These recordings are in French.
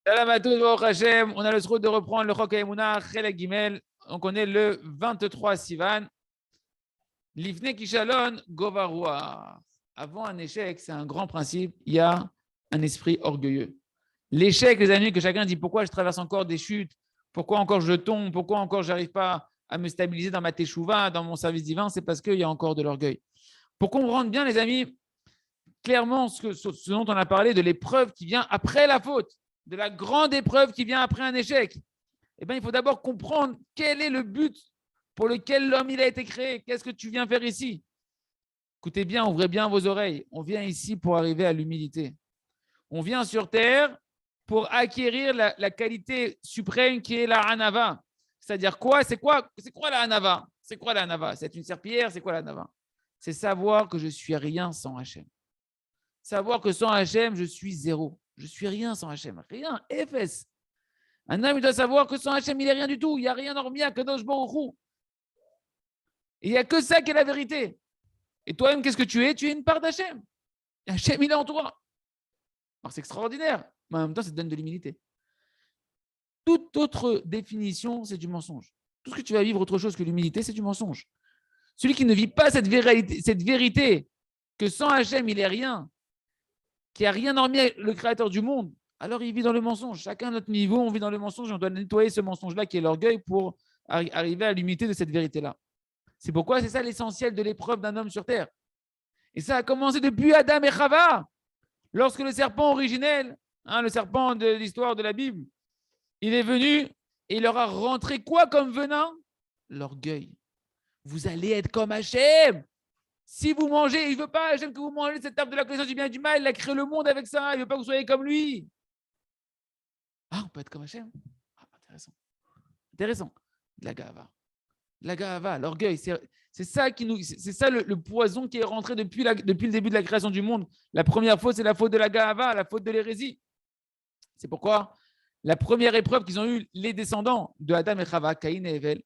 Salam à tous, Baruch Hashem. On a le droit de reprendre le Chok HaEmuna, Chelek Gimel. Donc, on est le 23 Sivan. Livne Kishalon Govarua. Avant un échec, c'est un grand principe. Il y a un esprit orgueilleux. L'échec, les amis, que chacun dit pourquoi je traverse encore des chutes, pourquoi encore je tombe, pourquoi encore je n'arrive pas à me stabiliser dans ma teshuva, dans mon service divin, c'est parce qu'il y a encore de l'orgueil. Pour comprendre bien, les amis, clairement ce dont on a parlé de l'épreuve qui vient après la faute, de la grande épreuve qui vient après un échec, eh bien, il faut d'abord comprendre quel est le but pour lequel l'homme il a été créé. Qu'est-ce que tu viens faire ici? Écoutez bien, ouvrez bien vos oreilles. On vient ici pour arriver à l'humilité. On vient sur terre pour acquérir la qualité suprême qui est la hanava. C'est-à-dire quoi? C'est quoi la hanava? C'est quoi la hanava? C'est une serpillière? C'est quoi la hanava? C'est savoir que je suis rien sans Hachem. Savoir que sans Hachem, je suis zéro. Je suis rien sans Hachem. Rien. FS. Un homme, il doit savoir que sans Hachem, il n'est rien du tout. Il n'y a rien hormis à Kadosh Baruch Hu. Il n'y a que ça qui est la vérité. Et toi-même, qu'est-ce que tu es? Tu es une part d'Hachem. Hachem, il est en toi. Alors, c'est extraordinaire. Mais en même temps, ça te donne de l'humilité. Toute autre définition, c'est du mensonge. Tout ce que tu vas vivre autre chose que l'humilité, c'est du mensonge. Celui qui ne vit pas cette vérité que sans Hachem, il n'est rien, qui n'a rien hormis le créateur du monde, alors il vit dans le mensonge. Chacun à notre niveau, on vit dans le mensonge et on doit nettoyer ce mensonge-là qui est l'orgueil pour arriver à l'humilité de cette vérité-là. C'est pourquoi c'est ça l'essentiel de l'épreuve d'un homme sur terre. Et ça a commencé depuis Adam et Chava, lorsque le serpent originel, le serpent de l'histoire de la Bible, il est venu et il leur a rentré quoi comme venin? L'orgueil. Vous allez être comme Hachem. Si vous mangez, il ne veut pas Hachem que vous mangez cette table de la connaissance du bien et du mal, il a créé le monde avec ça, il ne veut pas que vous soyez comme lui. Ah, on peut être comme Hachem. Ah, intéressant. Intéressant. De la gava, l'orgueil, c'est ça le poison qui est rentré depuis le début de la création du monde. La première faute, c'est la faute de la gava, la faute de l'hérésie. C'est pourquoi la première épreuve qu'ils ont eue les descendants de Adam et Chava, Caïn et Evel,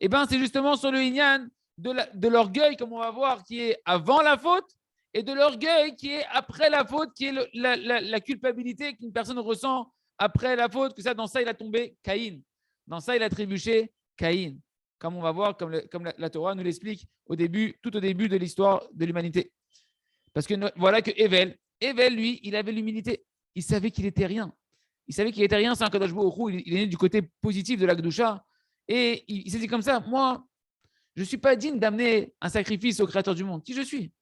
eh ben, c'est justement sur le Inyan de l'orgueil, comme on va voir, qui est avant la faute, et de l'orgueil qui est après la faute, qui est la culpabilité qu'une personne ressent après la faute, que ça, dans ça, il a tombé Caïn. Dans ça, il a trébuché Caïn. Comme on va voir, comme la Torah nous l'explique tout au début de l'histoire de l'humanité. Parce que voilà que Evel, lui, il avait l'humilité. Il savait qu'il était rien. Il savait qu'il était rien sans Kadosh Baruch Hu. Il est né du côté positif de la Kedusha. Et il s'est dit comme ça, moi, je ne suis pas digne d'amener un sacrifice au Créateur du monde. Qui je suis?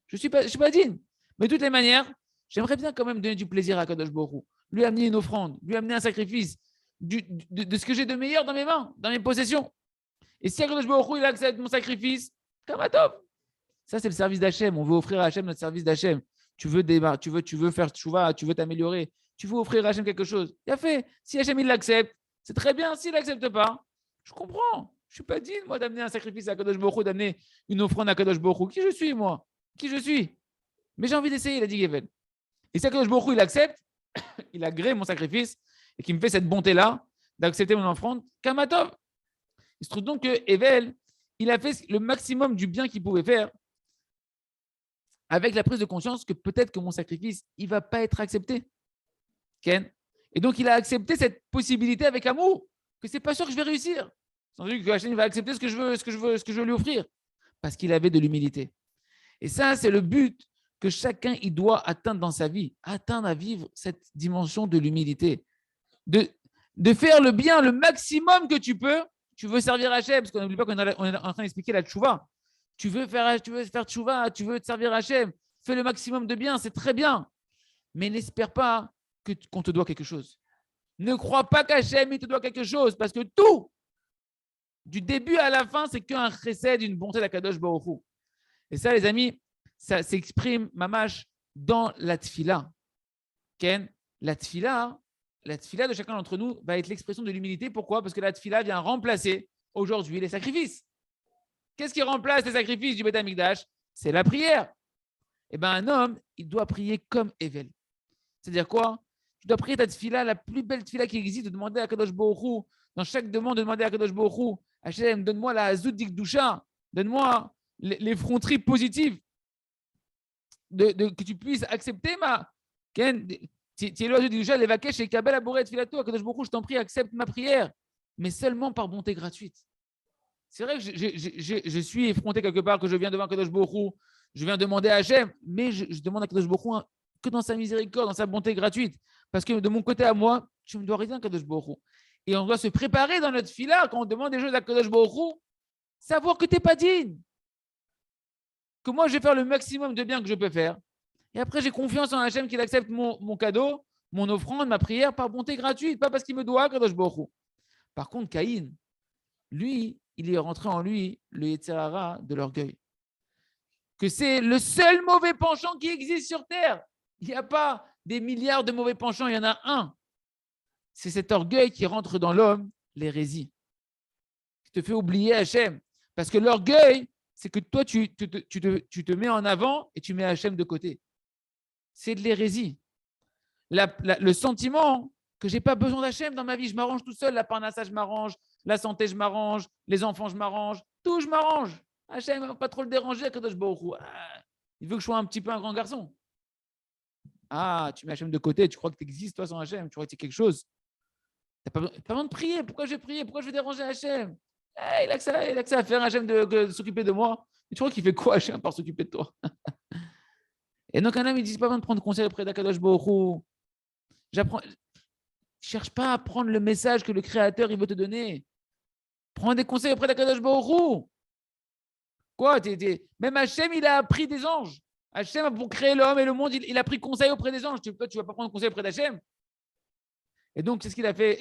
Je ne suis pas digne. Mais de toutes les manières, j'aimerais bien quand même donner du plaisir à Kadosh Baruch Hu. Lui amener une offrande, lui amener un sacrifice de ce que j'ai de meilleur dans mes mains, dans mes possessions. Et si Kadosh Baruch Hu, il accepte mon sacrifice, Kamatov. Ça, c'est le service d'Hachem. On veut offrir à Hachem notre service d'Hachem. Tu veux faire tchouva, tu veux t'améliorer, tu veux offrir à Hachem quelque chose. Il a fait. Si Hachem, il l'accepte, c'est très bien. S'il l'accepte pas, je comprends. Je ne suis pas digne, moi, d'amener un sacrifice à Kadosh Baruch Hu, d'amener une offrande à Kadosh Baruch Hu. Qui je suis, moi? Qui je suis? Mais j'ai envie d'essayer, il a dit Gevel. Et si Kadosh Baruch Hu, il accepte, il agrée mon sacrifice et qu'il me fait cette bonté-là d'accepter mon offrande, Kamatov. Il se trouve donc que Evel, il a fait le maximum du bien qu'il pouvait faire avec la prise de conscience que peut-être que mon sacrifice, il ne va pas être accepté. Ken. Et donc, il a accepté cette possibilité avec amour, que ce n'est pas sûr que je vais réussir. Sans doute que Hachem va accepter ce que je veux lui offrir, parce qu'il avait de l'humilité. Et ça, c'est le but que chacun il doit atteindre dans sa vie, atteindre à vivre cette dimension de l'humilité, de faire le bien le maximum que tu peux. Tu veux servir Hachem, parce qu'on n'oublie pas qu'on est en train d'expliquer la tchouva. Tu veux faire tchouva, tu veux te servir Hachem, fais le maximum de bien, c'est très bien. Mais n'espère pas qu'on te doit quelque chose. Ne crois pas qu'Hachem, il te doit quelque chose, parce que tout, du début à la fin, c'est qu'un chesed, une bonté d'Akadosh Baruch Hu. Et ça, les amis, ça s'exprime, mamash, dans la tfila. Ken, la tfila de chacun d'entre nous va être l'expression de l'humilité. Pourquoi? Parce que la tfila vient remplacer aujourd'hui les sacrifices. Qu'est-ce qui remplace les sacrifices du Beth Amikdash? C'est la prière. Eh bien, un homme, il doit prier comme Evel. C'est-à-dire quoi? Tu dois prier ta tfila, la plus belle tfila qui existe, de demander à Kadosh Baruch Hu, dans chaque demande, de demander à Kadosh Baruch Hu, Hachem, donne-moi la Hazout Dikdusha, donne-moi l'effronterie positive, que tu puisses accepter ma. je t'en prie, accepte ma prière, mais seulement par bonté gratuite. C'est vrai que je suis effronté quelque part, que je viens devant Kadosh Baruch Hu, je viens demander à Hachem, mais je demande à Kadosh Baruch Hu que dans sa miséricorde, dans sa bonté gratuite. Parce que de mon côté à moi, tu me dois rien, Kadosh Baruch Hu. Et on doit se préparer dans notre fila, quand on demande des choses à Kadosh Baruch Hu, savoir que tu n'es pas digne. Que moi, je vais faire le maximum de bien que je peux faire. Et après, j'ai confiance en Hachem qu'il accepte mon cadeau, mon offrande, ma prière par bonté gratuite, pas parce qu'il me doit, Kadosh Baruch Hu. Par contre, Caïn, lui, il est rentré en lui le Yetzer Hara de l'orgueil. Que c'est le seul mauvais penchant qui existe sur Terre. Il n'y a pas des milliards de mauvais penchants, il y en a un. C'est cet orgueil qui rentre dans l'homme, l'hérésie. Qui te fait oublier Hachem. Parce que l'orgueil, c'est que toi, tu te mets en avant et tu mets Hachem de côté. C'est de l'hérésie. Le sentiment que je n'ai pas besoin d'Hachem dans ma vie, je m'arrange tout seul, la parnassa, je m'arrange, la santé, je m'arrange, les enfants, je m'arrange, tout, je m'arrange. Hachem ne va pas trop le déranger, Kadosh Baruch Hu. Il veut que je sois un petit peu un grand garçon. Ah, tu mets Hachem de côté, tu crois que tu existes, toi, sans Hachem, tu crois que c'est quelque chose. Tu n'as pas besoin de prier. Pourquoi je vais prier? Pourquoi je vais déranger Hachem? Il a que ça à faire, Hachem, de s'occuper de moi. Et tu crois qu'il fait quoi, Hachem, par s'occuper de toi? Et donc, un homme, il dit pas besoin de prendre conseil auprès d'Akadosh Baruch Hu. Cherche pas à prendre le message que le Créateur il veut te donner. Prends des conseils auprès d'Akadosh Baruch Hu. Quoi? Même Hachem, il a appris des anges. Hachem, pour créer l'homme et le monde, il a pris conseil auprès des anges. Toi, tu ne vas pas prendre conseil auprès d'Hachem. Et donc, c'est ce qu'il a fait,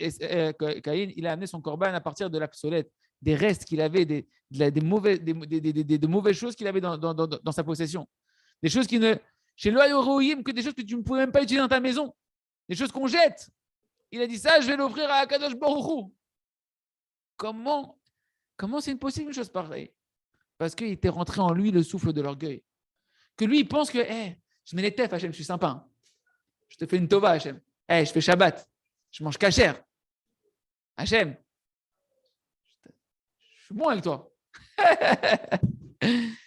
Caïn. Il a amené son corban à partir de l'obsolète, des restes qu'il avait, des mauvaises choses qu'il avait dans sa possession. Des choses qui ne. Chez Loayoroïm, que des choses que tu ne pouvais même pas utiliser dans ta maison. Des choses qu'on jette. Il a dit ça, je vais l'offrir à Akadosh Baruch Hu. Comment c'est impossible une chose pareille? Parce qu'il était rentré en lui le souffle de l'orgueil. Que lui, il pense que, je mets les tefs, Hachem, je suis sympa. Je te fais une tova, Hachem. Je fais Shabbat. Je mange kasher. Hachem, je suis bon avec toi.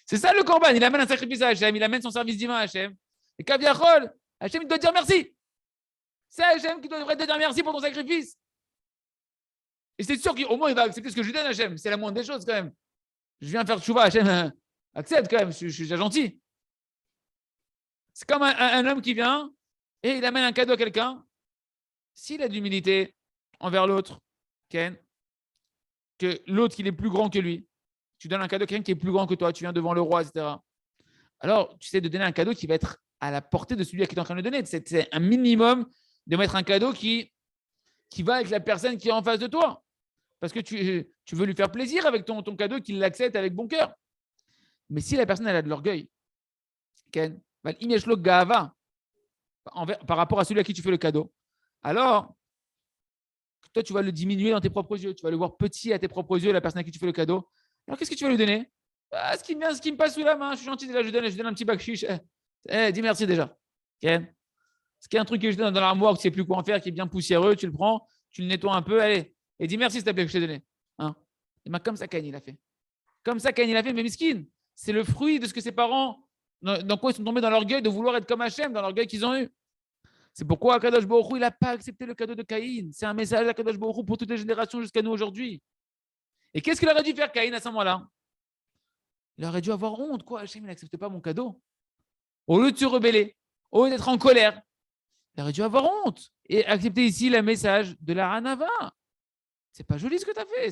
C'est ça le corban. Il amène un sacrifice à Hachem. Il amène son service divin à Hachem. Et Kaviachol, Hachem, il doit dire merci. C'est Hachem qui devrait te dire merci pour ton sacrifice. Et c'est sûr qu'au moins, il va accepter ce que je lui donne, Hachem. C'est la moindre des choses, quand même. Je viens faire tchouva, Hachem, accepte quand même. Je suis gentil. C'est comme un homme qui vient et il amène un cadeau à quelqu'un. S'il a de l'humilité envers l'autre, Ken, que l'autre, qu'il est plus grand que lui, tu donnes un cadeau à quelqu'un qui est plus grand que toi, tu viens devant le roi, etc. Alors, tu sais de donner un cadeau qui va être à la portée de celui à qui tu es en train de le donner. C'est un minimum de mettre un cadeau qui va avec la personne qui est en face de toi. Parce que tu veux lui faire plaisir avec ton cadeau, qu'il l'accepte avec bon cœur. Mais si la personne elle a de l'orgueil, Ken, par rapport à celui à qui tu fais le cadeau, alors toi, tu vas le diminuer dans tes propres yeux. Tu vas le voir petit à tes propres yeux, la personne à qui tu fais le cadeau. Alors, qu'est-ce que tu vas lui donner? Ce qui me passe sous la main, je suis gentil, déjà, je lui donne un petit bakshish. Dis merci déjà. Okay. Ce qui est un truc que je donne dans l'armoire, tu ne sais plus quoi en faire, qui est bien poussiéreux, tu le prends, tu le nettoies un peu, allez, et dis merci s'il te plaît que je t'ai donné. Hein? Et ben, comme ça, Caïn, il a fait. Comme ça, Caïn, il a fait, mais miskin, c'est le fruit de ce que ses parents, dans quoi ils sont tombés dans l'orgueil de vouloir être comme Hachem, dans l'orgueil qu'ils ont eu. C'est pourquoi Akadosh Baruch Hu, il n'a pas accepté le cadeau de Caïn. C'est un message d'Akadosh Baruch Hu pour toutes les générations jusqu'à nous aujourd'hui. Et qu'est-ce qu'il aurait dû faire Caïn à ce moment-là? Il aurait dû avoir honte. Quoi, Hachem, il n'accepte pas mon cadeau. Au lieu de se rebeller, au lieu d'être en colère, il aurait dû avoir honte et accepter ici le message de la Hanava. C'est pas joli ce que tu as fait.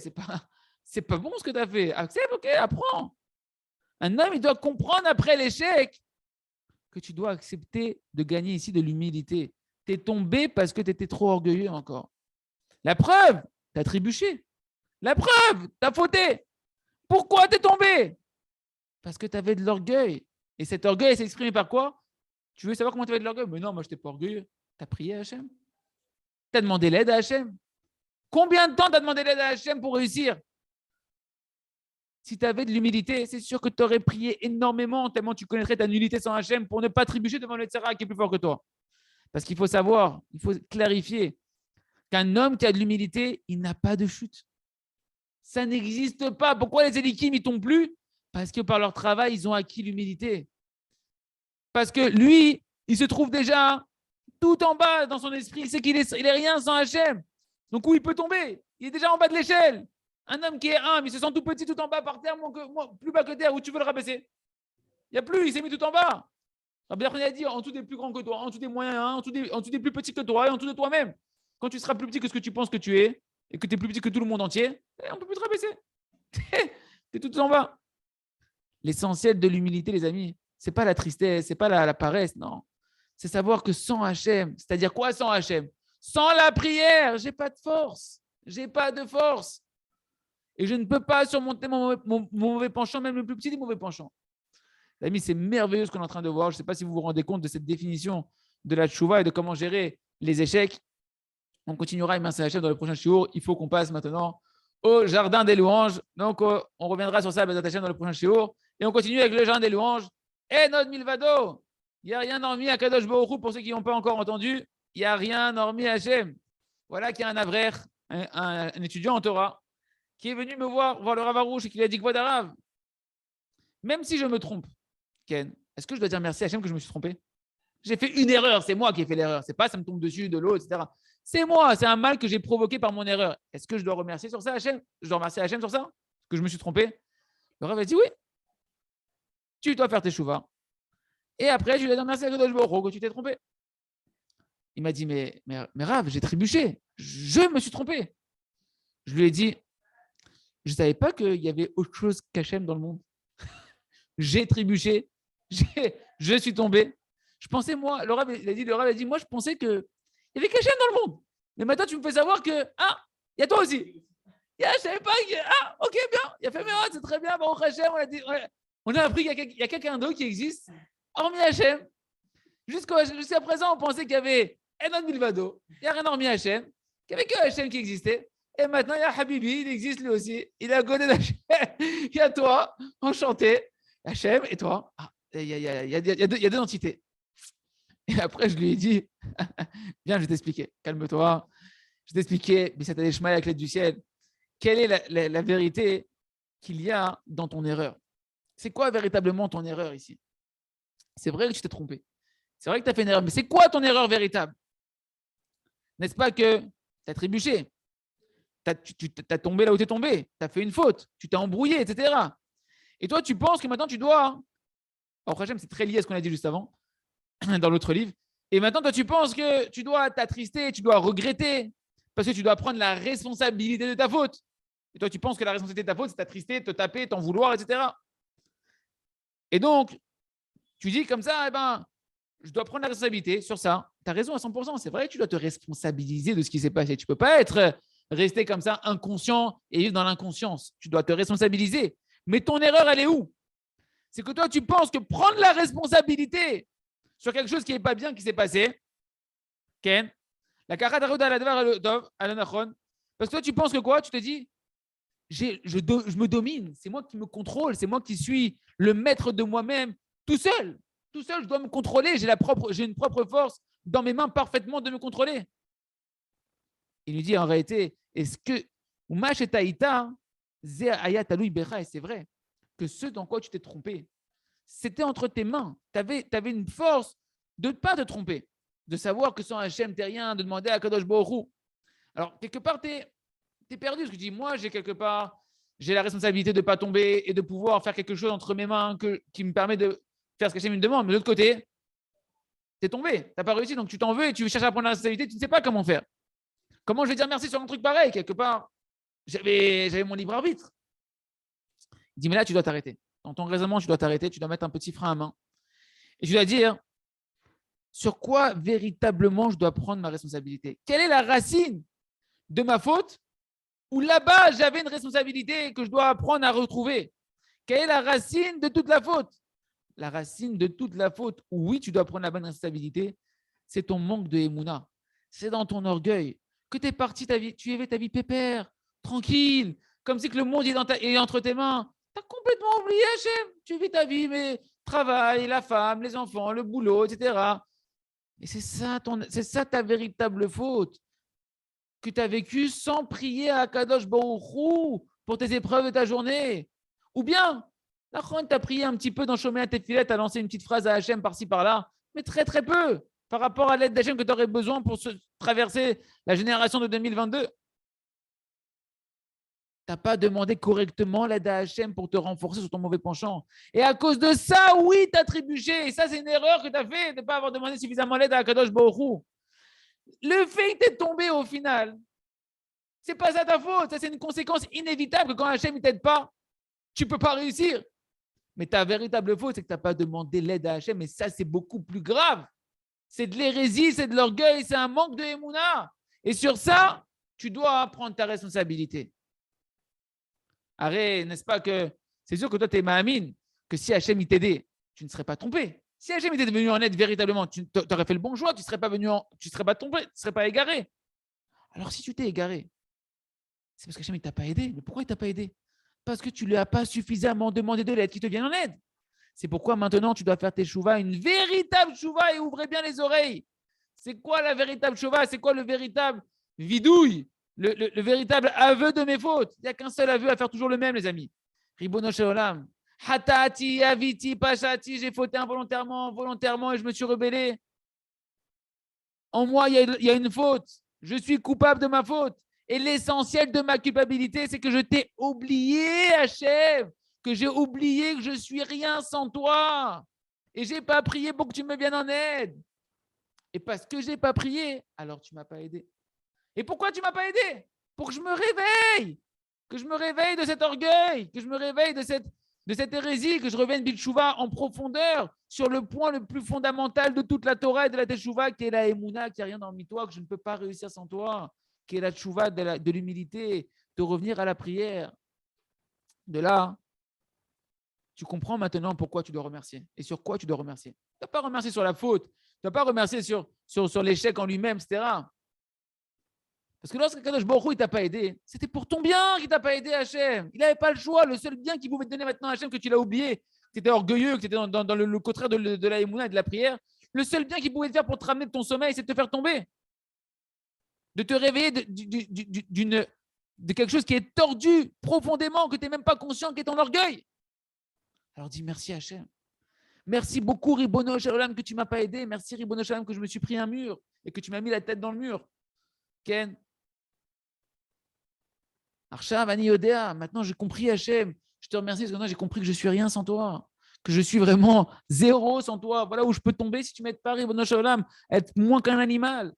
C'est pas bon ce que tu as fait. Accepte, ok, apprends. Un homme, il doit comprendre après l'échec que tu dois accepter de gagner ici de l'humilité. Tu es tombé parce que tu étais trop orgueilleux encore. La preuve, tu as trébuché. La preuve, tu as fauté. Pourquoi tu es tombé? Parce que tu avais de l'orgueil. Et cet orgueil s'est exprimé par quoi? Tu veux savoir comment tu avais de l'orgueil? Mais non, moi, je n'étais pas orgueilleux. Tu as prié à Hachem. Tu as demandé l'aide à Hachem. Combien de temps tu as demandé l'aide à Hachem pour réussir? Si tu avais de l'humilité, c'est sûr que tu aurais prié énormément, tellement tu connaîtrais ta nullité sans Hachem pour ne pas trébucher devant le Tzara qui est plus fort que toi. Parce qu'il faut savoir, il faut clarifier qu'un homme qui a de l'humilité, il n'a pas de chute. Ça n'existe pas. Pourquoi les Élikim ne tombent plus? Parce que par leur travail, ils ont acquis l'humilité. Parce que lui, il se trouve déjà tout en bas dans son esprit, il sait qu'il est rien sans Hachem. Donc où il peut tomber? Il est déjà en bas de l'échelle. Un homme qui est humble, il se sent tout petit, tout en bas par terre, plus bas que terre, où tu veux le rabaisser? Il n'y a plus, il s'est mis tout en bas. Rabbi Nachman a dit en dessous des plus grands que toi, en dessous des moyens, en dessous des plus petits que toi et en dessous de toi-même. Quand tu seras plus petit que ce que tu penses que tu es et que tu es plus petit que tout le monde entier, on ne peut plus te rabaisser. Tu es tout en bas. L'essentiel de l'humilité, les amis, ce n'est pas la tristesse, ce n'est pas la paresse, non. C'est savoir que sans Hachem, c'est-à-dire quoi sans Hachem? Sans la prière, je n'ai pas de force. Je n'ai pas de force. Et je ne peux pas surmonter mon mauvais penchant, même le plus petit des mauvais penchants. Les amis, c'est merveilleux ce qu'on est en train de voir. Je ne sais pas si vous vous rendez compte de cette définition de la tchouva et de comment gérer les échecs. On continuera, et merci Hachem, dans le prochain shiur. Il faut qu'on passe maintenant au jardin des louanges. Donc, on reviendra sur ça, Bezat Hachem, dans le prochain shiur. Et on continue avec le jardin des louanges. Et notre milvado, il n'y a rien hormis à Kadosh Baruch Hu, pour ceux qui n'ont pas encore entendu. Il n'y a rien hormis à Hachem. Voilà qu'il y a un avrer, un étudiant en Torah, qui est venu me voir le Rav Arouche et qui lui a dit quoi d'arabe. Même si je me trompe, Ken, est-ce que je dois dire merci à Hachem que je me suis trompé? J'ai fait une erreur, c'est moi qui ai fait l'erreur. C'est pas ça me tombe dessus de l'eau, etc. C'est moi, c'est un mal que j'ai provoqué par mon erreur. Est-ce que je dois remercier sur ça Hachem? Je dois remercier Hachem sur ça? Que je me suis trompé? Le Rav a dit oui. Tu dois faire tes chouvas. Et après, je lui ai dit merci à Kadosh Baruch Hu que tu t'es trompé. Il m'a dit mais Rav, j'ai trébuché. Je me suis trompé. Je lui ai dit je ne savais pas qu'il y avait autre chose qu'Hachem dans le monde. J'ai trébuché. Je suis tombé. Je pensais, moi, le Rav a dit, moi, je pensais qu'il y avait qu'Hachem dans le monde. Mais maintenant, tu me fais savoir que, il y a toi aussi. Je ne savais pas. Ok, bien. Il a fait, mais c'est très bien. Baruch Hachem, on a appris qu'il y a quelqu'un d'autre qui existe, hormis Hachem. Jusqu'à présent, on pensait qu'il y avait Enon Milvado. Il n'y a rien hormis Hachem. Qu'il n'y avait que Hachem qui existait. Et maintenant, il y a Habibi, il existe lui aussi. Il est à côté d'Hachem. Il y a toi, enchanté. Hachem et toi. Il y a deux entités. Et après, je lui ai dit, viens, je vais t'expliquer. Calme-toi. Je vais t'expliquer, mais ça t'a à la clé du ciel. Quelle est la vérité qu'il y a dans ton erreur? C'est quoi véritablement ton erreur ici? C'est vrai que tu t'es trompé. C'est vrai que tu as fait une erreur, mais c'est quoi ton erreur véritable? N'est-ce pas que tu as trébuché? Tu as tombé là où tu es tombé. Tu as fait une faute. Tu t'es embrouillé, etc. Et toi, tu penses que maintenant, tu dois… Alors, Hachem, c'est très lié à ce qu'on a dit juste avant, dans l'autre livre. Et maintenant, toi, tu penses que tu dois t'attrister, tu dois regretter, parce que tu dois prendre la responsabilité de ta faute. Et toi, tu penses que la responsabilité de ta faute, c'est t'attrister, te taper, t'en vouloir, etc. Et donc, tu dis comme ça, je dois prendre la responsabilité sur ça. Tu as raison à 100%. C'est vrai que tu dois te responsabiliser de ce qui s'est passé. Tu ne peux pas rester comme ça inconscient et vivre dans l'inconscience. Tu dois te responsabiliser. Mais ton erreur, elle est où? C'est que toi, tu penses que prendre la responsabilité sur quelque chose qui n'est pas bien qui s'est passé, Ken, la karat aruda la devar al-nachon, parce que toi, tu penses que quoi? Tu te dis, je me domine, c'est moi qui me contrôle, c'est moi qui suis le maître de moi-même, tout seul, je dois me contrôler, j'ai une propre force dans mes mains parfaitement de me contrôler. Il lui dit en réalité, est-ce que et c'est vrai que ce dans quoi tu t'es trompé, c'était entre tes mains. Tu avais une force de ne pas te tromper, de savoir que sans Hachem, tu n'es rien, de demander à Kadosh Baruch Hu. Alors, quelque part, tu es perdu. Parce que tu dis, moi, j'ai la responsabilité de ne pas tomber et de pouvoir faire quelque chose entre mes mains qui me permet de faire ce qu'Hachem me demande. Mais de l'autre côté, tu es tombé, tu n'as pas réussi, donc tu t'en veux et tu cherches à prendre la responsabilité, tu ne sais pas comment faire. Comment je vais dire merci sur un truc pareil? Quelque part, j'avais mon libre arbitre. Il dit, mais là, tu dois t'arrêter. Dans ton raisonnement, tu dois t'arrêter, tu dois mettre un petit frein à main. Et tu dois dire, sur quoi véritablement je dois prendre ma responsabilité? Quelle est la racine de ma faute? Ou là-bas, j'avais une responsabilité que je dois apprendre à retrouver? Quelle est la racine de toute la faute? La racine de toute la faute, où oui, tu dois prendre la bonne responsabilité, c'est ton manque de émouna. C'est dans ton orgueil que tu es parti, tu avais ta vie pépère, tranquille, comme si que le monde est entre tes mains. Tu as complètement oublié Hachem. Tu vis ta vie, mais travail, la femme, les enfants, le boulot, etc. Et c'est ça ta véritable faute, que tu as vécu sans prier à Kadosh Baruch Hu pour tes épreuves de ta journée. Ou bien, la tu as prié un petit peu dans Shomei Tefillah, tu as lancé une petite phrase à Hachem par-ci, par-là, mais très, très peu. par rapport à l'aide d'Hachem que tu aurais besoin pour traverser la génération de 2022. Tu n'as pas demandé correctement l'aide à Hachem pour te renforcer sur ton mauvais penchant. Et à cause de ça, oui, tu as trébuché. Et ça, c'est une erreur que tu as fait de ne pas avoir demandé suffisamment l'aide à Akadosh Baruch Hu. Le fait que tu es tombé au final, c'est pas ça ta faute. Ça, c'est une conséquence inévitable que quand Hachem ne t'aide pas, tu ne peux pas réussir. Mais ta véritable faute, c'est que tu n'as pas demandé l'aide à Hachem. Et ça, c'est beaucoup plus grave. C'est de l'hérésie, c'est de l'orgueil, c'est un manque de Emouna. Et sur ça, tu dois prendre ta responsabilité. Arrête, n'est-ce pas que c'est sûr que toi, tu es Mahamine, que si Hachem il t'aidait, tu ne serais pas trompé. Si Hachem était venu en aide véritablement, tu aurais fait le bon choix, tu ne serais pas venu tu ne serais pas tombé, tu ne serais pas égaré. Alors si tu t'es égaré, c'est parce qu'Hachem ne t'a pas aidé. Mais pourquoi il ne t'a pas aidé? Parce que tu ne lui as pas suffisamment demandé de l'aide qui te vienne en aide. C'est pourquoi maintenant tu dois faire tes chouvas, une véritable chouva, et ouvrez bien les oreilles. C'est quoi la véritable chouva? C'est quoi le véritable vidouille? Le véritable aveu de mes fautes? Il n'y a qu'un seul aveu à faire toujours le même, les amis. Ribono Sheolam. Hatati, aviti, pachati, j'ai fauté involontairement, volontairement, et je me suis rebellé. En moi, il y a une faute. Je suis coupable de ma faute. Et l'essentiel de ma culpabilité, c'est que je t'ai oublié, Hachem, que j'ai oublié que je suis rien sans toi. Et je n'ai pas prié pour que tu me viennes en aide. Et parce que je n'ai pas prié, alors tu ne m'as pas aidé. Et pourquoi tu ne m'as pas aidé? Pour que je me réveille. Que je me réveille de cet orgueil. Que je me réveille de cette hérésie. Que je revienne Bilchouva en profondeur sur le point le plus fondamental de toute la Torah et de la Teshuvah, qui est la Emouna, qui n'y a rien dans toi, que je ne peux pas réussir sans toi, qui est la Teshuvah de l'humilité, de revenir à la prière. De là, tu comprends maintenant pourquoi tu dois remercier et sur quoi tu dois remercier. Tu ne dois pas remercier sur la faute, tu ne dois pas remercier sur l'échec en lui-même, etc. Parce que lorsque Kadosh Baruch Hu, il ne t'a pas aidé, c'était pour ton bien qu'il ne t'a pas aidé, Hachem. Il n'avait pas le choix. Le seul bien qu'il pouvait te donner maintenant, Hachem, que tu l'as oublié, que tu étais orgueilleux, que tu étais dans le contraire de la Emouna et de la prière, le seul bien qu'il pouvait te faire pour te ramener de ton sommeil, c'est de te faire tomber. De te réveiller de quelque chose qui est tordu profondément, que tu n'es même pas conscient, qui est ton orgueil. Alors dis merci Hachem. Merci beaucoup Ribono Shalom que tu ne m'as pas aidé. Merci Ribono Shalom que je me suis pris un mur et que tu m'as mis la tête dans le mur. Ken. Archav, Ani Odea, maintenant j'ai compris Hachem. Je te remercie parce que maintenant j'ai compris que je ne suis rien sans toi. Que je suis vraiment zéro sans toi. Voilà où je peux tomber si tu m'aides pas, Ribono Shalom, être moins qu'un animal.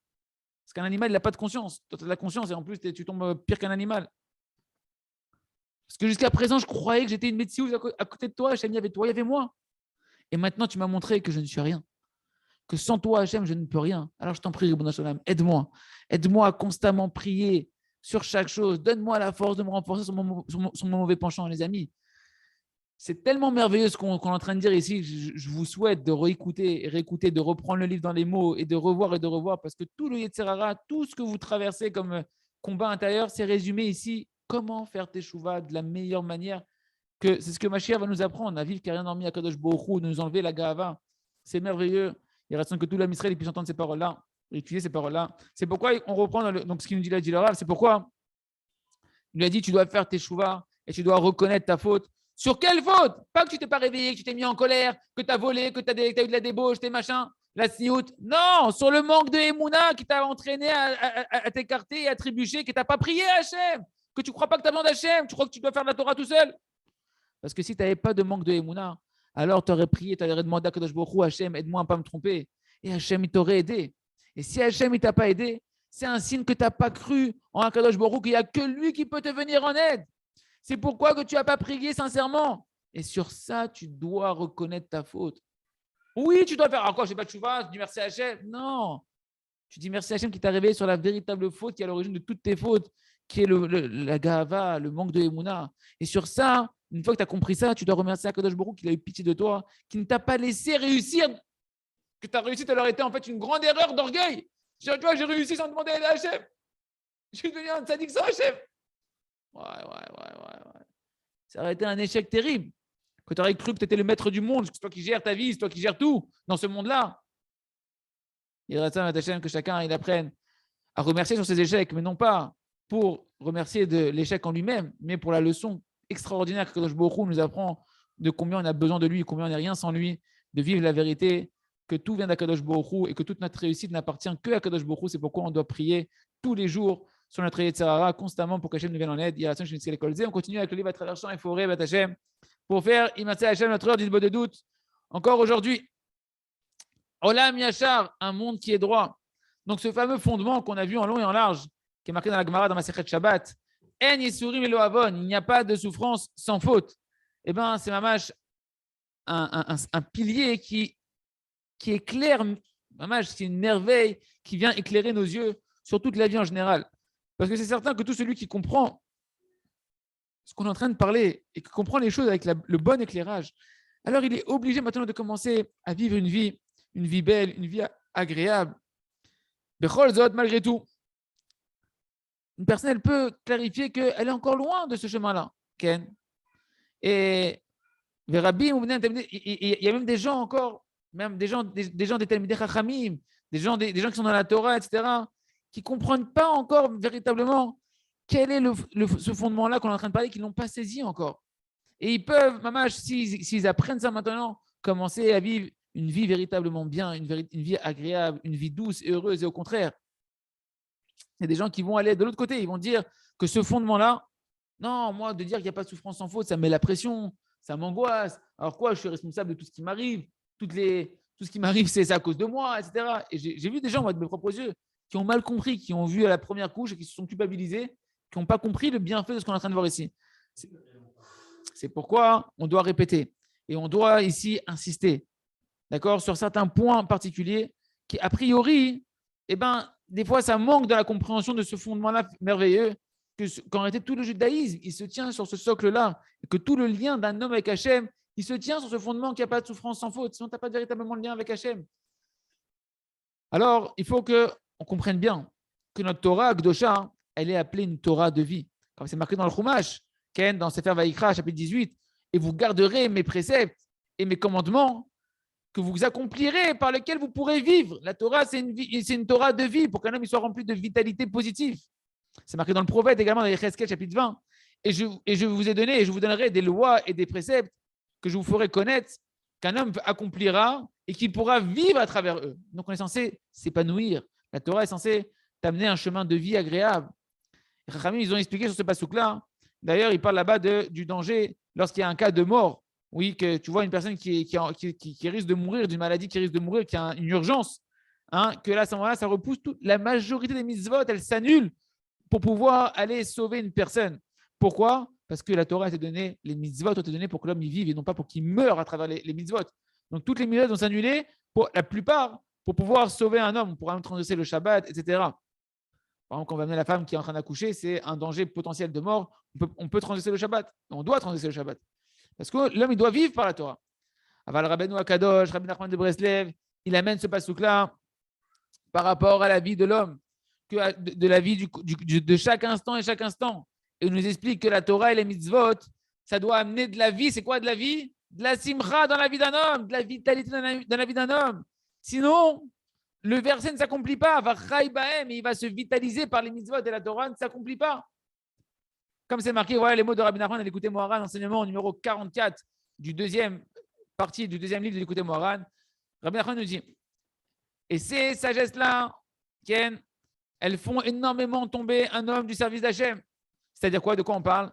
Parce qu'un animal, il n'a pas de conscience. Toi, tu as de la conscience et en plus, tu tombes pire qu'un animal. Parce que jusqu'à présent, je croyais que j'étais une médecine à côté de toi, Hachem, il y avait toi, il y avait moi. Et maintenant, tu m'as montré que je ne suis rien. Que sans toi, Hachem, je ne peux rien. Alors, je t'en prie, Ribono Shalom, aide-moi. Aide-moi à constamment prier sur chaque chose. Donne-moi la force de me renforcer sur mon mauvais penchant, les amis. C'est tellement merveilleux ce qu'on est en train de dire ici. Je vous souhaite de réécouter et réécouter, de reprendre le livre dans les mots et de revoir parce que tout le Yetzirara, tout ce que vous traversez comme combat intérieur, c'est résumé ici. Comment faire teshuva de la meilleure manière? C'est ce que Mashiach va nous apprendre à vivre qui n'a rien dormi à Kadosh Baruch Hu, de nous enlever la gava. C'est merveilleux. Il reste que tout l'âme Israël puisse entendre ces paroles-là, étudier ces paroles-là. C'est pourquoi on reprend donc ce qu'il nous dit là, Rav, c'est pourquoi il lui a dit tu dois faire teshuva et tu dois reconnaître ta faute. Sur quelle faute? Pas que tu t'es pas réveillé, que tu t'es mis en colère, que tu as volé, que tu as eu de la débauche, tes machins, la sniout. Non, sur le manque de Emouna qui t'a entraîné à t'écarter et à trébucher, que tu n'as pas prié à Hachem, que tu ne crois pas que tu as besoin d'Hachem, tu crois que tu dois faire de la Torah tout seul. Parce que si tu n'avais pas de manque de Emouna, alors tu aurais prié, tu aurais demandé à Kadosh Baruch Hu, Hachem, aide-moi à ne pas me tromper. Et Hachem, il t'aurait aidé. Et si Hachem, il ne t'a pas aidé, c'est un signe que tu n'as pas cru en Kadosh Baruch Hu, qu'il n'y a que lui qui peut te venir en aide. C'est pourquoi que tu n'as pas prié sincèrement. Et sur ça, tu dois reconnaître ta faute. Oui, tu dois faire. Alors quoi, je n'ai pas de chouva, tu dis merci à Hachem. Non. Tu dis merci à Hachem qui t'a réveillé sur la véritable faute qui est à l'origine de toutes tes fautes, qui est la gava, le manque de Emouna. Et sur ça, une fois que tu as compris ça, tu dois remercier Akadosh Baruch Hu qu'il a eu pitié de toi, qui ne t'a pas laissé réussir, que ta réussite leur été en fait une grande erreur d'orgueil. Tu vois, j'ai réussi sans demander à Hachem. Je suis devenu un tzaddik sans Hachem. Ouais. Ça aurait été un échec terrible. Que tu aurais cru que tu étais le maître du monde, que c'est toi qui gères ta vie, c'est toi qui gères tout dans ce monde-là. Il reste à Hachem que chacun il apprenne à remercier sur ses échecs, mais non pas pour remercier de l'échec en lui-même, mais pour la leçon extraordinaire que Kadosh Baruch Hu nous apprend de combien on a besoin de lui, combien on n'est rien sans lui, de vivre la vérité, que tout vient d'Akadosh Baruch Hu et que toute notre réussite n'appartient que à Kadosh Baruch Hu. C'est pourquoi on doit prier tous les jours sur notre Yetzer Hara constamment pour qu'Hachem nous vienne en aide. On continue avec le livre à travers champs et forêts, Hachem, pour faire Imatzeh Hachem, notre heure d'Ilbo de doute. Encore aujourd'hui, Olam Yachar, un monde qui est droit. Donc ce fameux fondement qu'on a vu en long et en large, qui est marqué dans la Gemara, dans Masechet Shabbat, En Yisurim Elo Avon, il n'y a pas de souffrance sans faute. Eh bien, c'est mamash un pilier qui éclaire, mamash, c'est une merveille qui vient éclairer nos yeux sur toute la vie en général. Parce que c'est certain que tout celui qui comprend ce qu'on est en train de parler et qui comprend les choses avec le bon éclairage, alors il est obligé maintenant de commencer à vivre une vie belle, une vie agréable. Bechol Zot, malgré tout, une personne, elle peut clarifier qu'elle est encore loin de ce chemin-là. Ken. Et il y a même des gens encore, même des gens des Talmidei Chachamim, des gens qui sont dans la Torah, etc., qui ne comprennent pas encore véritablement quel est ce fondement-là qu'on est en train de parler, qu'ils n'ont pas saisi encore. Et ils peuvent, mamash, s'ils apprennent ça maintenant, commencer à vivre une vie véritablement bien, une vie agréable, une vie douce et heureuse. Et au contraire, il y a des gens qui vont aller de l'autre côté. Ils vont dire que ce fondement-là, non, moi, de dire qu'il n'y a pas de souffrance sans faute, ça me met la pression, ça m'angoisse. Alors quoi, je suis responsable de tout ce qui m'arrive. Tout ce qui m'arrive, c'est à cause de moi, etc. Et j'ai vu des gens, moi, de mes propres yeux, qui ont mal compris, qui ont vu à la première couche et qui se sont culpabilisés, qui n'ont pas compris le bienfait de ce qu'on est en train de voir ici. C'est pourquoi on doit répéter. Et on doit ici insister, d'accord, sur certains points particuliers qui, a priori, des fois, ça manque de la compréhension de ce fondement-là merveilleux, qu'en réalité, tout le judaïsme, il se tient sur ce socle-là, et que tout le lien d'un homme avec Hachem, il se tient sur ce fondement qu'il n'y a pas de souffrance sans faute, sinon tu n'as pas véritablement le lien avec Hachem. Alors, il faut qu'on comprenne bien que notre Torah, Akdosha, elle est appelée une Torah de vie. Comme c'est marqué dans le Chumash, dans Sefer Vayikra, chapitre 18, et vous garderez mes préceptes et mes commandements que vous accomplirez, par lesquels vous pourrez vivre. La Torah, c'est une Torah de vie pour qu'un homme soit rempli de vitalité positive. C'est marqué dans le prophète également, dans Yecheskel, chapitre 20. Et je vous ai donné, et je vous donnerai des lois et des préceptes que je vous ferai connaître, qu'un homme accomplira et qu'il pourra vivre à travers eux. Donc, on est censé s'épanouir. La Torah est censée t'amener un chemin de vie agréable. Les Chachamim, ils ont expliqué sur ce passouk-là. D'ailleurs, ils parlent là-bas du danger lorsqu'il y a un cas de mort. Oui, que tu vois une personne qui risque de mourir, d'une maladie qui risque de mourir, qui a une urgence, que là, à ce moment-là, ça repousse la majorité des mitzvot, elles s'annulent pour pouvoir aller sauver une personne. Pourquoi ? Parce que la Torah a été donnée, les mitzvot ont été donnés pour que l'homme y vive et non pas pour qu'il meure à travers les mitzvot. Donc, toutes les mitzvot vont s'annuler, pour la plupart, pour pouvoir sauver un homme. On pourra même transgresser le Shabbat, etc. Par exemple, quand on va amener la femme qui est en train d'accoucher, c'est un danger potentiel de mort. On peut transgresser le Shabbat. On doit transgresser le Shabbat. Parce que l'homme, il doit vivre par la Torah. Aval Rabbeinu Akadosh, Rabbi Nachman de Breslev, il amène ce passouk-là par rapport à la vie de l'homme, de la vie de chaque instant et chaque instant. Et il nous explique que la Torah et les mitzvot, ça doit amener de la vie. C'est quoi de la vie ? De la simcha dans la vie d'un homme, de la vitalité dans la vie d'un homme. Sinon, le verset ne s'accomplit pas. Et il va se vitaliser par les mitzvot et la Torah ne s'accomplit pas. Comme c'est marqué, voilà les mots de Rabbi Nachman de l'Écouté Moharan, enseignement numéro 44 du deuxième partie du deuxième livre de l'Écouté Moharan. Rabbi Nachman nous dit, et ces sagesses-là, Ken, elles font énormément tomber un homme du service d'Hachem. C'est-à-dire quoi ? De quoi on parle ?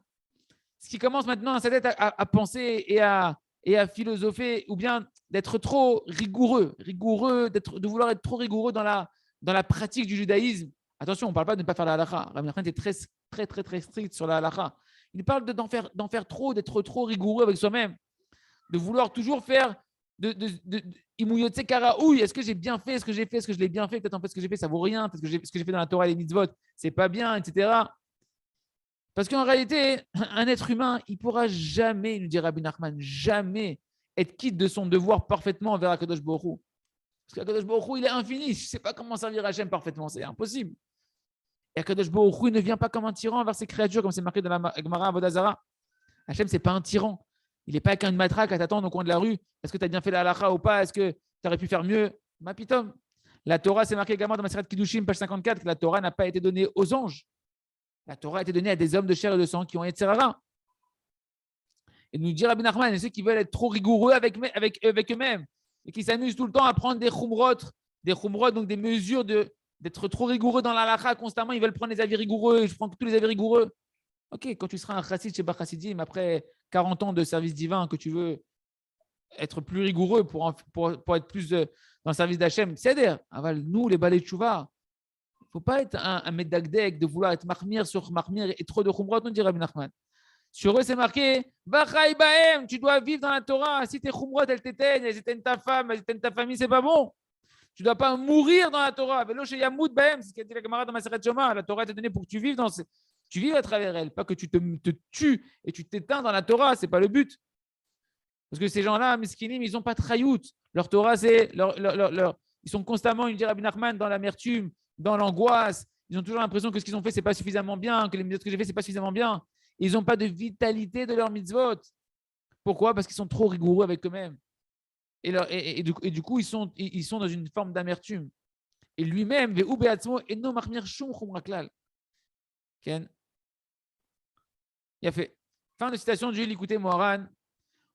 Ce qui commence maintenant dans sa tête à penser et à philosopher, ou bien d'être trop rigoureux, de vouloir être trop rigoureux dans la pratique du judaïsme. Attention, on ne parle pas de ne pas faire la halakha. Rabbi Nachman était très strict sur la halakha. Il parle d'en faire trop, d'être trop rigoureux avec soi-même, de vouloir toujours faire imouyotsé karaouille. Est-ce que j'ai bien fait ce que j'ai fait ? Est-ce que je l'ai bien fait ? Peut-être en fait ce que j'ai fait, ça vaut rien. Peut-être que ce que j'ai fait dans la Torah et les mitzvot, c'est pas bien, etc. Parce qu'en réalité, un être humain, il ne pourra jamais, nous dit Rabbi Nachman, jamais être quitte de son devoir parfaitement envers Akadosh Baruch Hu. Parce qu'Akadosh Baruch Hu, il est infini. Je ne sais pas comment servir Hachem parfaitement, c'est impossible. Et Akadosh Baruch Hu, il ne vient pas comme un tyran envers ses créatures, comme c'est marqué dans la Gemara Avodah Zarah. Hachem, ce n'est pas un tyran. Il n'est pas qu'un matraque à t'attendre au coin de la rue. Est-ce que tu as bien fait la halakha ou pas ? Est-ce que tu aurais pu faire mieux ? Ma pitom. La Torah, c'est marqué également dans Maseret Kiddushin, page 54, que la Torah n'a pas été donnée aux anges. La Torah a été donnée à des hommes de chair et de sang qui ont été Yetzirah. Et nous dit Rabbi Nachman, ceux qui veulent être trop rigoureux avec eux-mêmes, et qui s'amusent tout le temps à prendre des khumrot, donc des mesures d'être trop rigoureux dans la halakha constamment. Ils veulent prendre les avis rigoureux. Je prends tous les avis rigoureux. Ok, quand tu seras un chassid chez Bachassidim, après 40 ans de service divin, que tu veux être plus rigoureux pour être plus dans le service d'Hachem, c'est-à-dire, nous, les balais de Chouva, il ne faut pas être un médagdek de vouloir être marmir sur marmir et trop de khumrot, on dit Rabbi Nachman. Sur eux, c'est marqué Vachai Bahem, tu dois vivre dans la Torah. Si tes khumrot, elles t'éteignent, elles éteignent ta femme, elles éteignent ta famille, c'est pas bon. Tu ne dois pas mourir dans la Torah. Velo chez Yamoud Bahem, c'est ce qu'a dit la camarade dans Maseret Shoma. La Torah t'est donnée pour que tu vives tu vives à travers elle, pas que tu te tues et tu t'éteins dans la Torah, c'est pas le but. Parce que ces gens-là, miskinim, ils n'ont pas de trayout. Leur Torah, c'est ils sont constamment, il me dit Rabbi Nachman, dans l'amertume, dans l'angoisse. Ils ont toujours l'impression que ce qu'ils ont fait, c'est pas suffisamment bien, que les mitzvot que j'ai fait, c'est pas suffisamment bien. Ils n'ont pas de vitalité de leur mitzvot. Pourquoi? Parce qu'ils sont trop rigoureux avec eux-mêmes. Et du coup, ils sont dans une forme d'amertume. Et lui-même, Ken. Il a fait. Fin de citation du Likutei Moharan.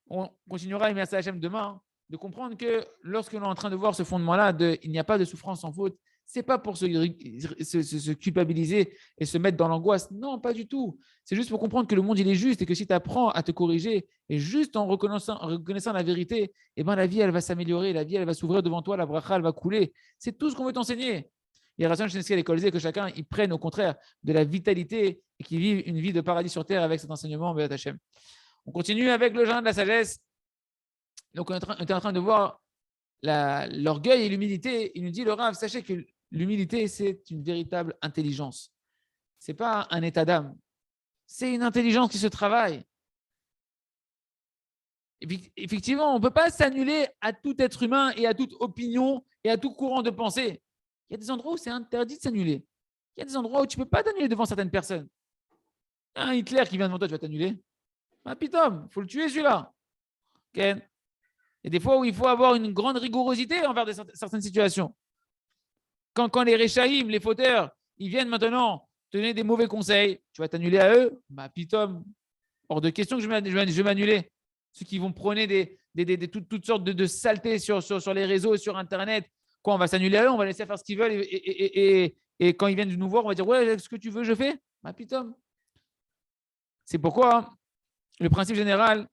On continuera, et merci Hachem demain, de comprendre que lorsque l'on est en train de voir ce fondement-là, il n'y a pas de souffrance sans faute, c'est pas pour se culpabiliser et se mettre dans l'angoisse. Non, pas du tout. C'est juste pour comprendre que le monde, il est juste et que si tu apprends à te corriger et juste en reconnaissant la vérité, eh ben, la vie, elle va s'améliorer, la vie, elle va s'ouvrir devant toi, la bracha, elle va couler. C'est tout ce qu'on veut t'enseigner. Il y a raison chez l'école que chacun y prenne au contraire de la vitalité et qu'il vive une vie de paradis sur terre avec cet enseignement, Béat Hachem. On continue avec le jardin de la sagesse. Donc, on était en train de voir l'orgueil et l'humilité. Il nous dit, le Rav, sachez que l'humilité, c'est une véritable intelligence. Ce n'est pas un état d'âme. C'est une intelligence qui se travaille. Effectivement, on ne peut pas s'annuler à tout être humain et à toute opinion et à tout courant de pensée. Il y a des endroits où c'est interdit de s'annuler. Il y a des endroits où tu ne peux pas t'annuler devant certaines personnes. Un Hitler qui vient devant toi, tu vas t'annuler. Ah, pitom, il faut le tuer celui-là. Okay. Et des fois où il faut avoir une grande rigorosité envers certaines situations. Quand les réchaïm, les fauteurs, ils viennent maintenant te donner des mauvais conseils, tu vas t'annuler à eux. Bah, pitom, hors de question que je vais m'annuler. Ceux qui vont prôner toutes sortes de saletés sur les réseaux et sur Internet, quoi, on va s'annuler à eux, on va laisser faire ce qu'ils veulent et quand ils viennent nous voir, on va dire ouais, ce que tu veux, je fais. Bah, pitom. C'est pourquoi le principe général,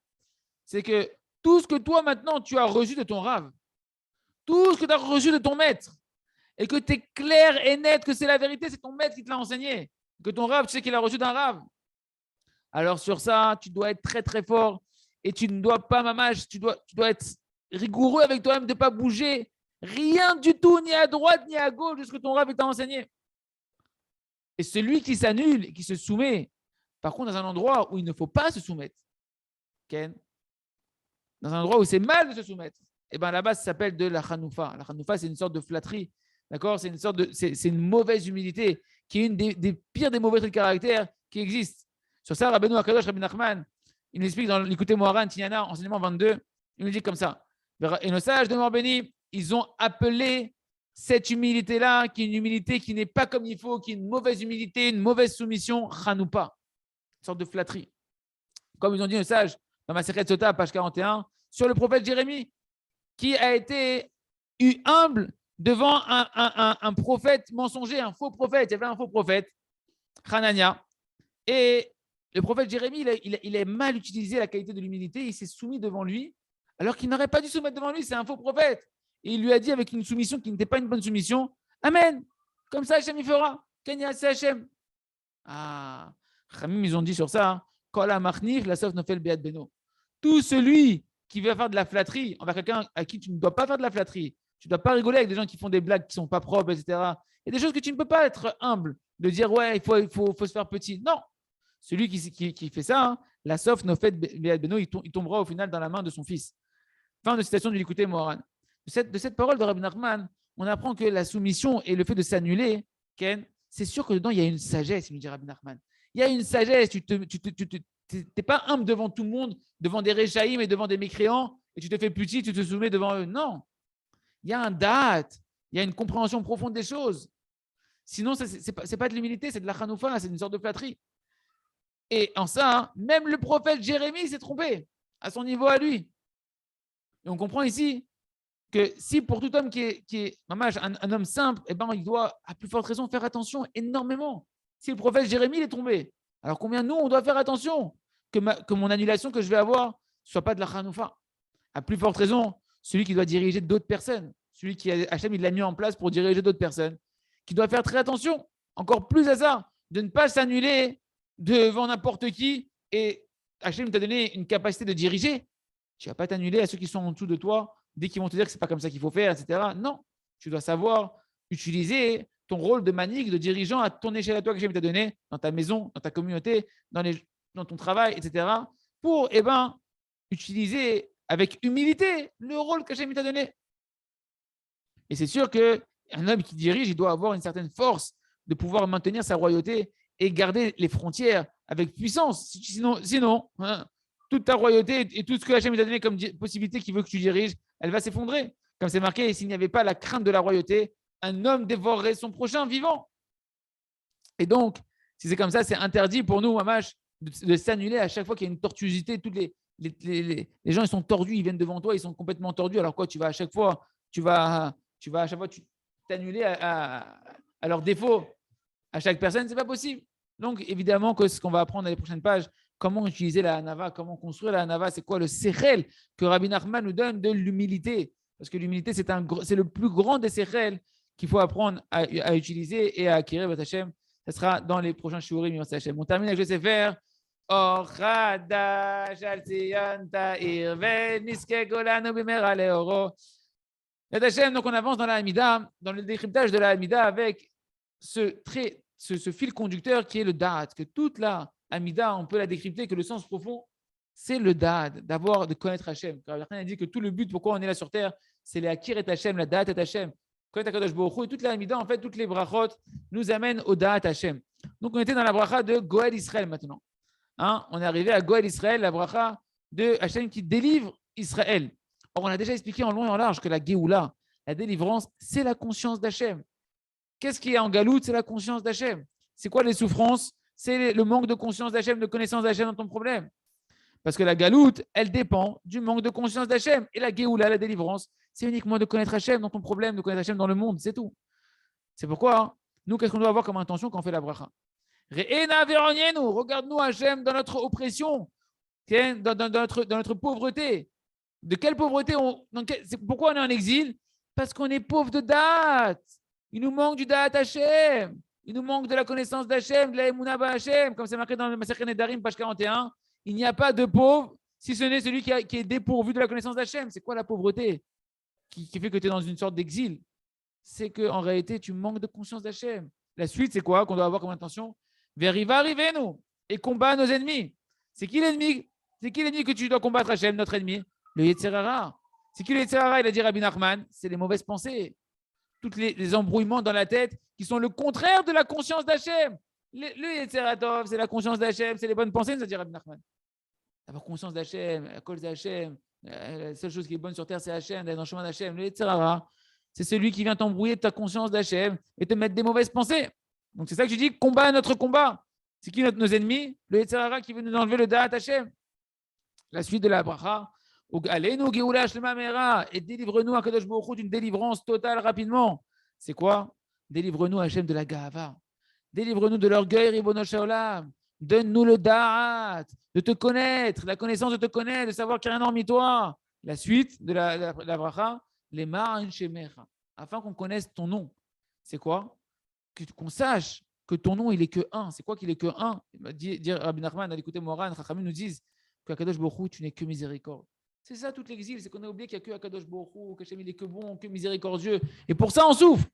c'est que tout ce que toi maintenant tu as reçu de ton rave, tout ce que tu as reçu de ton maître, et que tu es clair et net que c'est la vérité, c'est ton maître qui te l'a enseigné, que ton rave, tu sais qu'il a reçu d'un rave. Alors sur ça, tu dois être très très fort et tu ne dois pas, mamage, tu dois être rigoureux avec toi-même de ne pas bouger rien du tout, ni à droite ni à gauche de ce que ton rave t'a enseigné. Et celui qui s'annule et qui se soumet, par contre, dans un endroit où il ne faut pas se soumettre, Ken, dans un endroit où c'est mal de se soumettre, et bien là-bas, ça s'appelle de la chanoufa. La chanoufa, c'est une sorte de flatterie. D'accord? C'est une mauvaise humilité qui est une des pires des mauvais traits de caractère qui existent. Sur ça, Rabbeinu Akadosh, Rabbi Nachman, il nous explique dans l'Ikutei Moharan, Tignana, enseignement 22, il nous dit comme ça. Et nos sages de mort béni, ils ont appelé cette humilité-là, qui est une humilité qui n'est pas comme il faut, qui est une mauvaise humilité, une mauvaise soumission, chanoupa, une sorte de flatterie. Comme ils ont dit nos sages dans ma Masechet Sota, page 41, sur le prophète Jérémie, qui a été humble devant un prophète mensonger, un faux prophète. Il y avait un faux prophète, Hanania. Et le prophète Jérémie, il a mal utilisé la qualité de l'humilité. Il s'est soumis devant lui, alors qu'il n'aurait pas dû se mettre devant lui. C'est un faux prophète. Et il lui a dit avec une soumission qui n'était pas une bonne soumission, Amen. Comme ça, Hachem y fera. Kenya, c'est Hachem. Ah, Khamim, ils ont dit sur ça, Kol ha-machnif, la sauf nofel be'ad beno. Tout celui qui veut faire de la flatterie envers quelqu'un à qui tu ne dois pas faire de la flatterie, tu ne dois pas rigoler avec des gens qui font des blagues qui ne sont pas propres, etc. Il y a des choses que tu ne peux pas être humble, de dire ouais, il faut se faire petit. Non. Celui qui fait ça, hein, la sauf nofel be'ad beno, il tombera au final dans la main de son fils. Fin de citation du Likutei Moharan. De cette parole de Rabbi Nachman, on apprend que la soumission et le fait de s'annuler, Ken, c'est sûr que dedans, il y a une sagesse, il nous dit Rabbi Nachman. Il y a une sagesse, tu n'es pas humble devant tout le monde, devant des réchaïm et devant des mécréants, et tu te fais petit, tu te soumets devant eux. Non. Il y a un date, il y a une compréhension profonde des choses. Sinon, ce n'est pas de l'humilité, c'est de la chanoufa, c'est une sorte de flatterie. Et en ça, même le prophète Jérémie s'est trompé à son niveau à lui. Et on comprend ici que si pour tout homme qui est un homme simple, eh ben, il doit à plus forte raison faire attention énormément. Si le prophète Jérémie est tombé, alors combien nous, on doit faire attention que mon annulation que je vais avoir ne soit pas de la Hanoufa. À plus forte raison, celui qui doit diriger d'autres personnes, celui qui Hachem, il l'a mis en place pour diriger d'autres personnes, qui doit faire très attention, encore plus à ça, de ne pas s'annuler devant n'importe qui. Et Hachem t'a donné une capacité de diriger. Tu ne vas pas t'annuler à ceux qui sont en dessous de toi dès qu'ils vont te dire que ce n'est pas comme ça qu'il faut faire, etc. Non, tu dois savoir utiliser ton rôle de manique, de dirigeant à ton échelle à toi que Hachem t'a donné, dans ta maison, dans ta communauté, dans ton travail, etc. pour utiliser avec humilité le rôle qu'Hachem t'a donné. Et c'est sûr qu'un homme qui dirige, il doit avoir une certaine force de pouvoir maintenir sa royauté et garder les frontières avec puissance. Sinon toute ta royauté et tout ce que Hachem t'a donné comme possibilité qu'il veut que tu diriges, elle va s'effondrer. Comme c'est marqué, s'il n'y avait pas la crainte de la royauté, un homme dévorerait son prochain vivant. Et donc, si c'est comme ça, c'est interdit pour nous, Mamash, de s'annuler à chaque fois qu'il y a une tortuosité. Toutes les gens, ils sont tordus, ils viennent devant toi, ils sont complètement tordus. Alors quoi, tu vas à chaque fois t'annuler à leurs défauts à chaque personne, c'est pas possible. Donc, évidemment, que ce qu'on va apprendre dans les prochaines pages, comment utiliser la hanava, comment construire la hanava, c'est quoi le sechel que Rabbi Nachman nous donne de l'humilité. Parce que l'humilité, c'est le plus grand des sechel qu'il faut apprendre à utiliser et à acquérir votre Hachem. Ça sera dans les prochains shiurim, votre Hachem. On termine avec le sefer. Or chadash al tzion ta'ir veniske golanu bimera leoro. Hachem, donc on avance dans la Hamida, dans le décryptage de la Hamida avec ce fil conducteur qui est le Da'at, que toute la Hamida, on peut la décrypter, que le sens profond, c'est le Da'at, de connaître Hachem. Car Rabbi a dit que tout le but, pourquoi on est là sur terre, c'est les Akir et Hachem, la Da'at et Hachem. Connaître Akadosh Baruch Hu, et toute la Hamida, en fait, toutes les brachot nous amènent au Da'at Hachem. Donc on était dans la bracha de Goël Israël maintenant. On est arrivé à Goël Israël, la bracha de Hachem qui délivre Israël. Or, on a déjà expliqué en long et en large que la Géoula, la délivrance, c'est la conscience d'Hachem. Qu'est-ce qui est en galoute? C'est la conscience d'Hachem. C'est quoi les souffrances? C'est le manque de conscience d'Hachem, de connaissance d'Hachem dans ton problème. Parce que la galoute, elle dépend du manque de conscience d'Hachem. Et la Géoula, la délivrance, c'est uniquement de connaître Hachem dans ton problème, de connaître Hachem dans le monde, c'est tout. C'est pourquoi, nous, qu'est-ce qu'on doit avoir comme intention quand on fait la bracha? Regarde-nous Hachem dans notre oppression, dans notre pauvreté. De quelle pauvreté pourquoi on est en exil? Parce qu'on est pauvre de date. Il nous manque du date Hachem. Il nous manque de la connaissance d'Hachem, de la Emouna Hachem. Comme c'est marqué dans le Masechet Nedarim, page 41. Il n'y a pas de pauvre si ce n'est celui qui est dépourvu de la connaissance d'Hachem. C'est quoi la pauvreté qui fait que tu es dans une sorte d'exil? C'est qu'en réalité, tu manques de conscience d'Hachem. La suite, c'est quoi qu'on doit avoir comme intention? Veriva, arrivez-nous et combat nos ennemis. C'est qui l'ennemi? C'est qui l'ennemi que tu dois combattre, Hachem, notre ennemi? Le Yetzer Hara. C'est qui le Yetzer Hara? Il a dit Rabbi Nachman, c'est les mauvaises pensées. Tous les embrouillements dans la tête qui sont le contraire de la conscience d'Hachem. Le Yetzer Hara, c'est la conscience d'Hachem, c'est les bonnes pensées, nous a dit Rabbi Nachman. Avoir conscience d'Hachem, la cause d'Hachem, la seule chose qui est bonne sur terre, c'est Hachem, d'aller dans le chemin d'Hachem. Le Yetzer Hara, c'est celui qui vient t'embrouiller de ta conscience d'Hachem et te mettre des mauvaises pensées. Donc c'est ça que je dis, combat notre combat. C'est qui nos ennemis? Le Yetzer Hara qui veut nous enlever le Da'at Hachem. La suite de la bracha. Et délivre-nous à Kadosh Baruch Hu d'une délivrance totale rapidement. C'est quoi? Délivre-nous Hachem de la Gahava. Délivre-nous de l'orgueil, Ribono Shel Olam. Donne-nous le Da'at, de te connaître, la connaissance de te connaître, de savoir qu'il y a un hormis toi. La suite de la bracha, les Ma'an Shemecha, afin qu'on connaisse ton nom. C'est quoi? Qu'on sache que ton nom, il est que un. C'est quoi qu'il est que un? Dire Rabbi Nachman, à l'écouter Moran, Chachamim nous disent qu'à Kadosh Baruch Hu, tu n'es que miséricorde. C'est ça tout l'exil, c'est qu'on a oublié qu'il n'y a que Akadosh Baruch Hu, qu'Hachem il est que bon, que miséricordieux. Et pour ça, on souffre.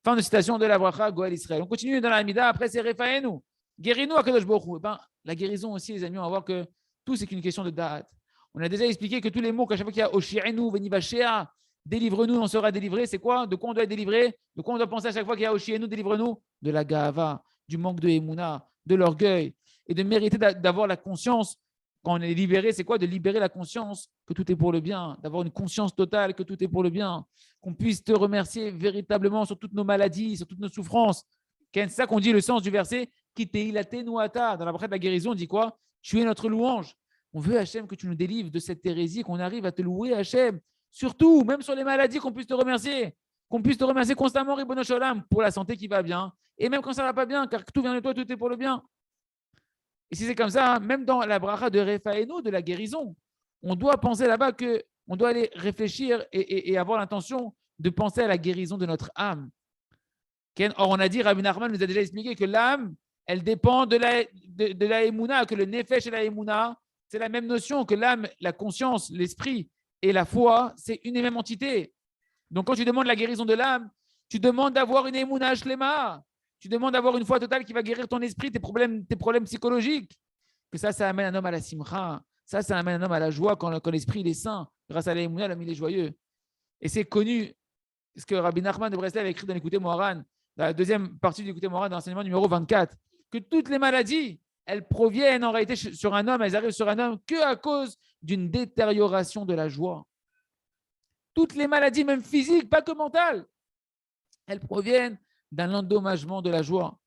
Fin de citation de la bracha Goël Israël. On continue dans la Hamida, après c'est Refaenu. Guéris-nous Akadosh Baruch Hu. La guérison aussi, les amis, on va voir que tout c'est qu'une question de da'at. On a déjà expliqué que tous les mots, qu'à chaque fois qu'il y a Oshienu, Venivashea, délivre-nous, on sera délivré. C'est quoi? De quoi on doit être délivré? De quoi on doit penser à chaque fois qu'il y a Oshienu, délivre-nous? De la Gahava, du manque de Emouna, de l'orgueil et de mériter d'avoir la conscience. Quand on est libéré, c'est quoi? De libérer la conscience que tout est pour le bien, d'avoir une conscience totale que tout est pour le bien, qu'on puisse te remercier véritablement sur toutes nos maladies, sur toutes nos souffrances. C'est ça qu'on dit le sens du verset. Dans la bracha de la guérison, on dit quoi? Tu es notre louange. On veut, Hachem, que tu nous délivres de cette hérésie, qu'on arrive à te louer, Hachem, Surtout, même sur les maladies, qu'on puisse te remercier. Qu'on puisse te remercier constamment, Ribono Shalom, pour la santé qui va bien. Et même quand ça ne va pas bien, car tout vient de toi, tout est pour le bien. Et si c'est comme ça, même dans la bracha de Refaeno, de la guérison, on doit penser là-bas qu'on doit aller réfléchir et avoir l'intention de penser à la guérison de notre âme. Or, on a dit, Rabbi Nachman nous a déjà expliqué que l'âme, elle dépend de la émouna, que le nefesh et la émouna, c'est la même notion que l'âme, la conscience, l'esprit et la foi, c'est une et même entité. Donc, quand tu demandes la guérison de l'âme, tu demandes d'avoir une émouna shlema. Tu demandes d'avoir une foi totale qui va guérir ton esprit, tes problèmes psychologiques. Que ça amène un homme à la simcha. Ça amène un homme à la joie quand l'esprit il est sain. Grâce à la émouna, l'homme il est joyeux. Et c'est connu, ce que Rabbi Nachman de Breslev a écrit dans l'Écouté Moharan, dans la deuxième partie du Écouté Moharan, dans l'enseignement numéro 24, que toutes les maladies, elles proviennent en réalité sur un homme, elles arrivent sur un homme qu'à cause d'une détérioration de la joie. Toutes les maladies, même physiques, pas que mentales, elles proviennent d'un endommagement de la joie.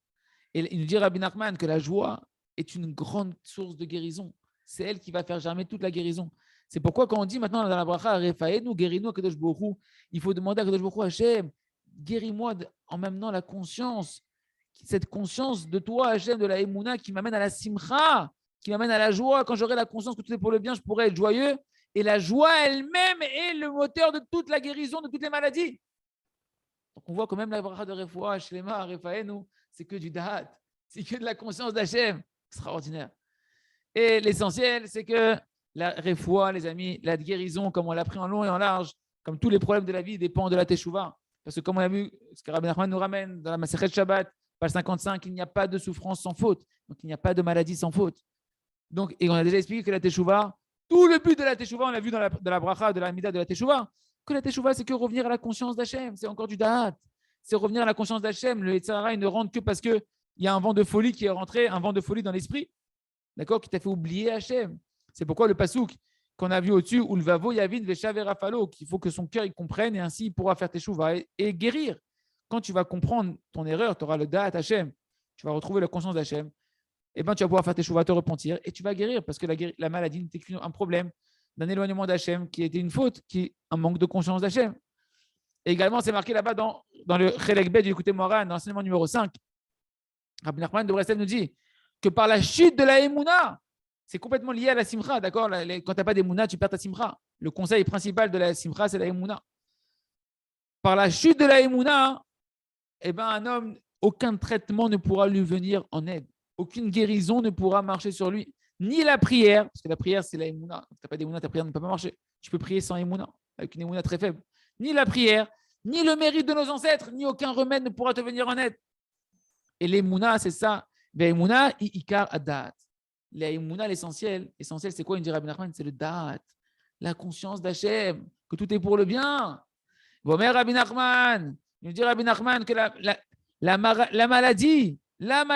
Et il nous dit Rabbi Nachman que la joie est une grande source de guérison. C'est elle qui va faire germer toute la guérison. C'est pourquoi quand on dit maintenant dans la bracha, Refaenu, guéris-nous, Kadosh Baruch Hu, il faut demander à Kadosh Baruch Hu, Hachem, guéris-moi en m'amenant la conscience, cette conscience de toi, Hachem, de la Emouna, qui m'amène à la simcha, qui m'amène à la joie. Quand j'aurai la conscience que tout est pour le bien, je pourrai être joyeux. Et la joie elle-même est le moteur de toute la guérison, de toutes les maladies. Donc on voit quand même la bracha de Refoua, Shlema, Refaenu, c'est que du Dahat, c'est que de la conscience d'Hachem. Extraordinaire. Et l'essentiel, c'est que la Refoua, les amis, la guérison, comme on l'a pris en long et en large, comme tous les problèmes de la vie, dépend de la Teshuvah. Parce que comme on a vu, ce que Rabbi Nachman nous ramène dans la Masechet Shabbat, page 55, il n'y a pas de souffrance sans faute. Donc il n'y a pas de maladie sans faute. Donc, et on a déjà expliqué que la Teshuvah, tout le but de la Teshuvah, on l'a vu dans la bracha de la Mida de la Teshuvah, que la Teshuvah, c'est que revenir à la conscience d'Hachem. C'est encore du Da'at. C'est revenir à la conscience d'Hachem. Le Yetzirah, il ne rentre que parce qu'il y a un vent de folie qui est rentré, un vent de folie dans l'esprit, d'accord, qui t'a fait oublier Hachem. C'est pourquoi le pasouk qu'on a vu au-dessus, où le vavo yavin veshaver rafalo, qu'il faut que son cœur il comprenne et ainsi il pourra faire Teshuvah et guérir. Quand tu vas comprendre ton erreur, tu auras le Da'at Hachem, tu vas retrouver la conscience d'Hachem, et ben tu vas pouvoir faire Teshuvah, te repentir et tu vas guérir parce que la maladie n'était qu'un problème d'un éloignement d'Hachem qui était une faute, qui est un manque de conscience d'Hachem. Et également, c'est marqué là-bas dans le Chelek Bet du Écouté Moharan, dans l'enseignement numéro 5. Rabbi Nachman de Breslev nous dit que par la chute de la Emouna, c'est complètement lié à la simcha, d'accord. Quand tu n'as pas d'Emouna, tu perds ta simcha. Le conseil principal de la simcha, c'est la Emouna. Par la chute de la Emouna, eh ben, un homme, aucun traitement ne pourra lui venir en aide. Aucune guérison ne pourra marcher sur lui. Ni la prière, parce que la prière, c'est la Emouna. Si tu n'as pas d'Emouna, ta prière ne peut pas marcher. Tu peux prier sans Emouna, avec une Emouna très faible. Ni la prière, ni le mérite de nos ancêtres, ni aucun remède ne pourra te venir en aide. Et l'Emouna, c'est ça. L'Emouna, ikar adat. L'Emouna, l'essentiel, c'est quoi? Il dit Rabbi Nachman, c'est le Da'at, la conscience d'Hachem, que tout est pour le bien. Bon, mais Rabbi Nachman, il dit Rabbi Nachman que la maladie,